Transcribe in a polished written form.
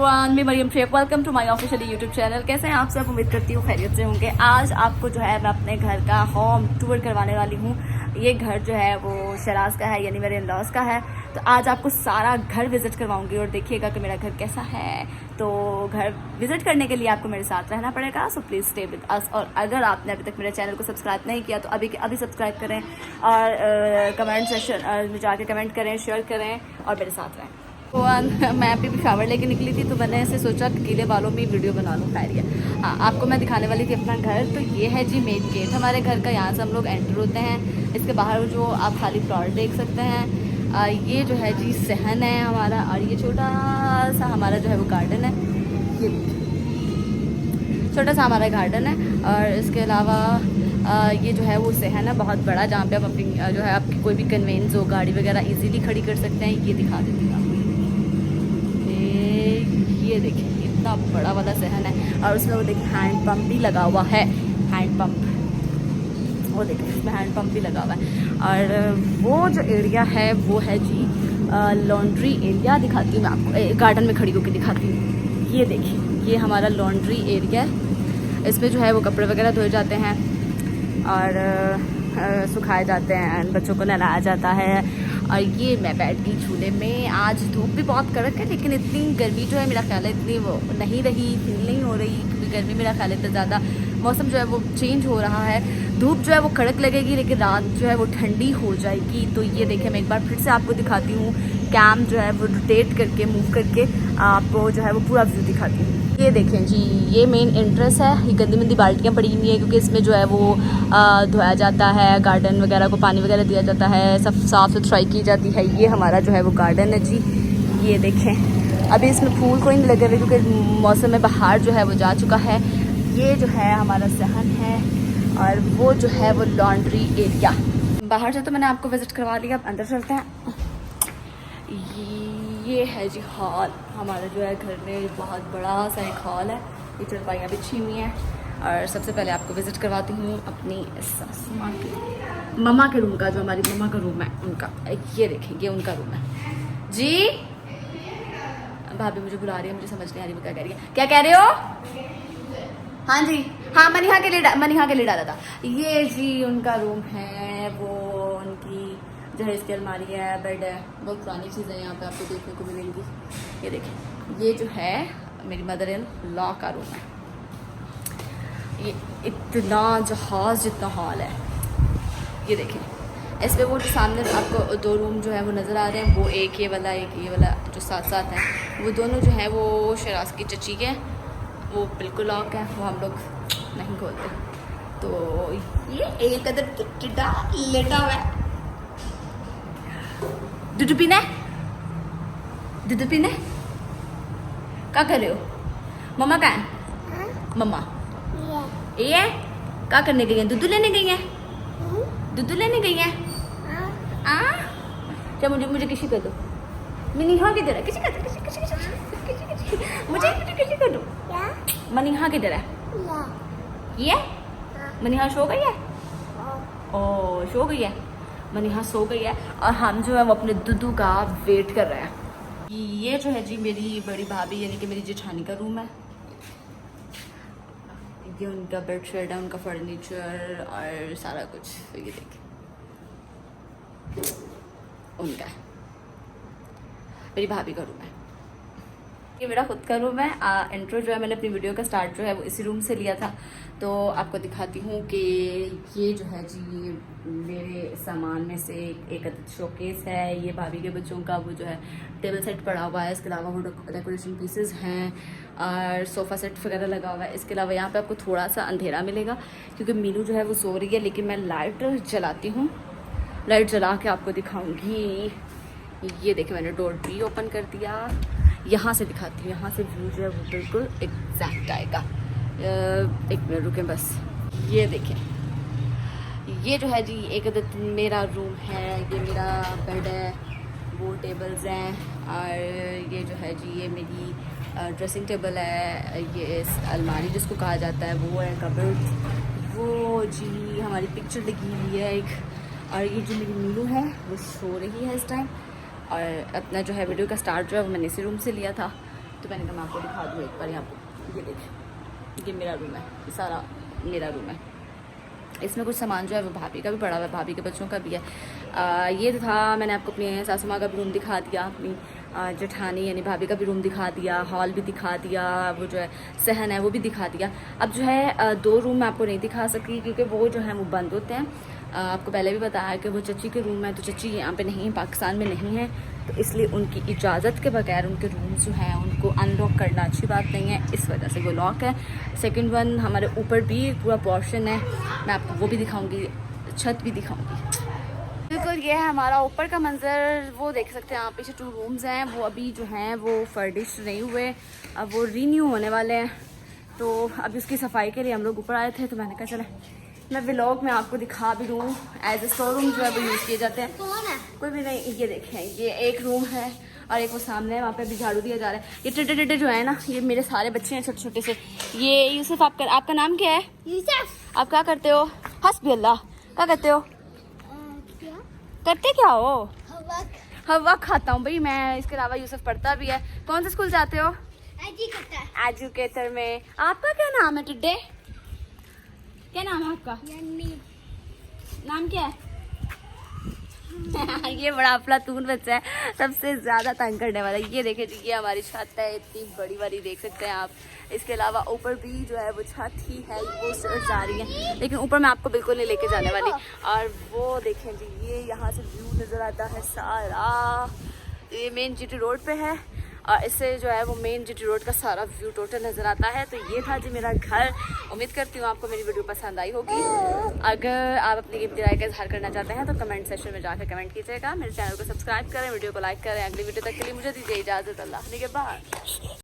Everyone, मैं Mariyam Shaikh. Welcome to my official YouTube channel. कैसे हैं आप सब? उम्मीद करती हूँ खैरियत से होंगे। आज आपको जो है मैं अपने घर का होम टूर करवाने वाली हूँ। ये घर जो है वो शराज का है, यानी मेरे इन-लॉज का है। तो आज आपको सारा घर विजिट करवाऊंगी और देखिएगा कि मेरा घर कैसा है। तो घर विजिट करने के लिए आपको मेरे साथ रहना पड़ेगा, so please stay with us. और अगर आपने अभी तक मेरे चैनल को सब्सक्राइब नहीं किया तो अभी सब्सक्राइब करें और कमेंट सेक्शन में जाके कमेंट करें, शेयर करें और मेरे साथ रहें। तो मैं अभी भी शावर लेके निकली थी, तो मैंने ऐसे सोचा कि गीले बालों में वीडियो बना लूँ। खैर है, हाँ, आपको मैं दिखाने वाली थी अपना घर। तो ये है जी मेन गेट हमारे घर का। यहाँ से हम लोग एंटर होते हैं। इसके बाहर जो आप खाली प्लॉट देख सकते हैं। ये जो है जी सहन है हमारा, और ये छोटा सा हमारा जो है वो गार्डन है। ये छोटा सा हमारा गार्डन है। और इसके अलावा ये जो है वो सहन है बहुत बड़ा, जहाँ पे आप अपनी जो है आपकी कोई भी कन्वेंस हो, गाड़ी वगैरह इजीली खड़ी कर सकते हैं। ये दिखा देती हूँ आपको। ये देखिए इतना बड़ा वाला सहन है, और उसमें वो देखिए हैंड पंप भी लगा हुआ है। हैंड पंप, वो देखिए इसमें हैंड पंप भी लगा हुआ है। और वो जो एरिया है वो है जी लॉन्ड्री एरिया। दिखाती हूँ मैं आपको, गार्डन में खड़ी होकर दिखाती हूँ। ये देखिए ये हमारा लॉन्ड्री एरिया है। इसमें जो है वो कपड़े वगैरह धोए जाते हैं और सुखाए जाते हैं, बच्चों को नहलाया जाता है। और ये मैं बैठ गई झूले में। आज धूप भी बहुत कड़क है, लेकिन इतनी गर्मी जो है मेरा ख्याल है इतनी वो नहीं रही, फील नहीं हो रही, क्योंकि गर्मी मेरा ख्याल है इतना ज़्यादा मौसम जो है वो चेंज हो रहा है। धूप जो है वो कड़क लगेगी, लेकिन रात जो है वो ठंडी हो जाएगी। तो ये देखिए मैं एक बार फिर से आपको दिखाती हूँ। कैम जो है वो रोटेट करके, मूव करके आपको जो है वो पूरा व्यू दिखाती हूँ। ये देखें जी, ये मेन एंट्रेंस है। ये गंदी मंदी बाल्टियाँ पड़ी हुई है, क्योंकि इसमें जो है वो धोया जाता है, गार्डन वगैरह को पानी वगैरह दिया जाता है, सब साफ़ सुथराई की जाती है। ये हमारा जो है वो गार्डन है जी। ये देखें अभी इसमें फूल कोई नहीं लगे हुए, क्योंकि मौसम में बाहर जो है वो जा चुका है। ये जो है हमारा सहन है, और वो जो है वो लॉन्ड्री एरिया। बाहर से तो मैंने आपको विजिट करवा लिया, अब अंदर चलते हैं। ये है जी हॉल हमारा जो है घर में, बहुत बड़ा सा एक हॉल है। ये चरपाइयाँ बिछी हुई हैं। और सबसे पहले आपको विजिट करवाती हूँ अपनी सासू माँ के, मम्मा के रूम का, जो हमारी मम्मा का रूम है उनका। ये देखें ये उनका रूम है जी। भाभी मुझे बुला रही है, मुझे समझ नहीं आ रही वो क्या कह रही है। क्या कह रहे हो? हाँ जी, हाँ मनीहा के लिए डाला था। ये जी उनका रूम है, वो उनकी जो है इसकी अलमारी है, बेड है, बहुत पुरानी चीज़ें यहाँ पे आपको देखने को मिलेंगी। ये देखें ये जो है मेरी मदर इन लॉ का रूम है। ये इतना जहाज जितना हॉल है। ये देखें इसमें वो जो सामने आपको दो रूम जो है वो नज़र आ रहे हैं, वो एक ये वाला जो साथ साथ है, वो दोनों जो है वो शराज की चची के, वो बिल्कुल लॉक है, वो हम लोग नहीं खोलते। तो ये एक अदर टिड्डा लेटा हुआ है। दूध पीना क्या कर रहे हो? मम्मा कहाँ है? मम्मा ये है क्या करने गई है? दूध लेने गई है? दूध लेने गई है? क्या मुझे किसी कर दो। मनीहा किधर है? किसी कर दो, मुझे किसी कर दो। मनीहा किधर है? ये मनीहा सो गई है? ओ सो गई है, मनीहा सो गई है। और हम जो है वो अपने दुदू का वेट कर रहे हैं। ये जो है जी मेरी बड़ी भाभी यानी कि मेरी जेठानी का रूम है। ये उनका बेड शेड है, उनका फर्नीचर और सारा कुछ। ये देखिए उनका है, मेरी भाभी का रूम है। ये मेरा खुद का रूम है। इंट्रो जो है मैंने अपनी वीडियो का स्टार्ट जो है वो इसी रूम से लिया था। तो आपको दिखाती हूँ कि ये जो है जी मेरे सामान में से एक शोकेस है। ये भाभी के बच्चों का वो जो है टेबल सेट पड़ा हुआ है। इसके अलावा वो डेकोरेशन पीसेस हैं और सोफ़ा सेट वगैरह लगा हुआ है। इसके अलावा यहाँ पे आपको थोड़ा सा अंधेरा मिलेगा, क्योंकि मीनू जो है वो सो रही है, लेकिन मैं लाइट जलाती हूँ। लाइट जला के आपको दिखाऊँगी। ये देखिए मैंने डोर भी ओपन कर दिया। यहाँ से दिखाती हूँ, यहाँ से व्यू जो है वो बिल्कुल एग्जैक्ट आएगा। एक मिनट रुकें बस। ये देखें ये जो है जी एक अदद मेरा रूम है। ये मेरा बेड है, वो टेबल्स हैं, और ये जो है जी ये मेरी ड्रेसिंग टेबल है। ये अलमारी जिसको कहा जाता है वो है, कबर्ड। वो जी हमारी पिक्चर लगी हुई है एक। और ये जो मेरी मीनू है वो सो रही है इस टाइम। और अपना जो है वीडियो का स्टार्ट जो है वो मैंने इसी रूम से लिया था। तो मैंने कहा मैं आपको दिखा दूँ एक बार यहाँ पर। ये देखिए, ये मेरा रूम है, ये सारा मेरा रूम है। इसमें कुछ सामान जो है वो भाभी का भी पड़ा हुआ है, भाभी के बच्चों का भी है। ये था, मैंने आपको अपनी सासू माँ का भी रूम दिखा दिया, अपनी जेठानी यानी भाभी का भी रूम दिखा दिया, हॉल भी दिखा दिया, वो जो है सहन है वो भी दिखा दिया। अब जो है 2 रूम मैं आपको नहीं दिखा सकी क्योंकि वो जो है वो बंद होते हैं। आपको पहले भी बताया कि वो चची के रूम है, तो चची यहाँ पे नहीं है, पाकिस्तान में नहीं है, तो इसलिए उनकी इजाज़त के बगैर उनके रूम्स जो हैं उनको अनलॉक करना अच्छी बात नहीं है, इस वजह से वो लॉक है। सेकंड वन, हमारे ऊपर भी पूरा पोर्शन है, मैं आपको वो भी दिखाऊंगी, छत भी दिखाऊंगी। बिल्कुल ये है हमारा ऊपर का मंजर, वो देख सकते हैं आप। पीछे 2 रूम्स हैं, वो अभी जो हैं वो फर्निश नहीं हुए, अब वो रीन्यू होने वाले हैं, तो अभी उसकी सफाई के लिए हम लोग ऊपर आए थे। तो मैंने कहा चले मैं व्लॉग में आपको दिखा भी दूँ। एज ए स्टोर रूम जो है वो यूज़ किए जाते हैं। कोई भी नहीं, ये देखें, ये एक रूम है और एक वो सामने है, वहाँ पे अभी झाड़ू दिया जा रहा है। ये टेटे टेटे जो है ना, ये मेरे सारे बच्चे हैं छोटे छोटे से। ये यूसुफ, आपका नाम क्या है? यूसुफ। आप क्या करते हो? हस्बी अल्लाह, क्या करते हो? करते क्या हो? हवा खाता हूँ भाई मैं। इसके अलावा यूसुफ पढ़ता भी है। कौन से स्कूल जाते हो? एजुकेटर में। आपका क्या नाम है टिड्डे? क्या नाम है आपका? नाम क्या है? ये बड़ा अफलातून बच्चा है, सबसे ज्यादा तंग करने वाला। ये देखे जी, ये हमारी छत है, इतनी बड़ी वाली देख सकते हैं आप। इसके अलावा ऊपर भी जो है वो छत ही है, वो स्टेयर्स जा रही है, लेकिन ऊपर मैं आपको बिल्कुल नहीं लेके जाने वाली। और वो देखें जी, ये यहाँ से व्यू नजर आता है सारा, ये मेन जीटी रोड पे है और इससे जो है वो मेन जीटी रोड का सारा व्यू टोटल नज़र आता है। तो ये था जी मेरा घर। उम्मीद करती हूँ आपको मेरी वीडियो पसंद आई होगी। अगर आप अपनी कीमती राय का इजहार करना चाहते हैं तो कमेंट सेक्शन में जाकर कमेंट कीजिएगा। मेरे चैनल को सब्सक्राइब करें, वीडियो को लाइक करें। अगली वीडियो तक के लिए मुझे दीजिए इजाज़त। अल्लाह के बाद।